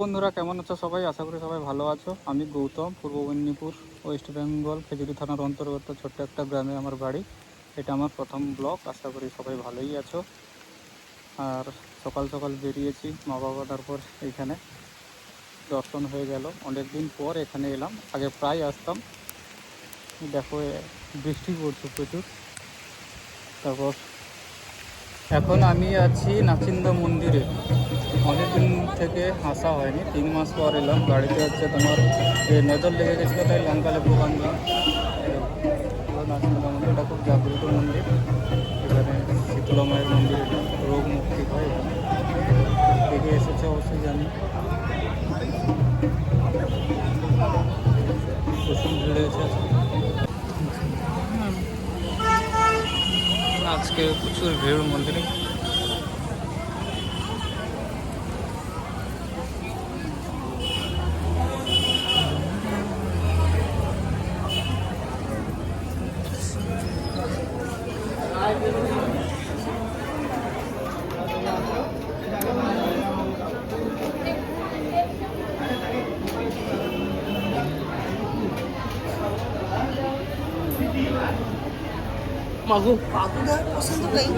বন্ধুরা কেমন আছো সবাই? আশা করি সবাই ভালো আছো। আমি গৌতম, পূর্ব মেদিনীপুর ওয়েস্ট বেঙ্গল খেজুরি থানার অন্তর্গত ছোট্ট একটা গ্রামে আমার বাড়ি। এটা আমার প্রথম ব্লগ। আশা করি সবাই ভালোই আছো। আর সকাল সকাল বেরিয়েছি, মা বাবা তারপর এইখানে দর্শন হয়ে গেল। অনেক দিন পর এখানে এলাম, আগে প্রায় আসতাম। দেখো বৃষ্টি পড়ছে প্রচুর। তারপর এখন আমি আছি নাচিন্দা মন্দিরে। অনেকদিন থেকে আসা হয়নি, 3 মাস পর এলাম। গাড়িতে হচ্ছে তোমার যে নজর লেগে গেছিলো, তাই লঙ্কা লেবু বাঁধলাম। নাচিন্দা মন্দির, এটা খুব জাগ্রত মন্দির। এখানে শীতলা মায়ের মন্দির, এটা রোগ মুক্তি হয় এখানে। থেকে এসেছে অবশ্যই জানি, প্রচুর ভিড় হয়েছে আজকে প্রচুর ভিড় মন্দিরে। মাগো পাগুদার পছন্দ নেই।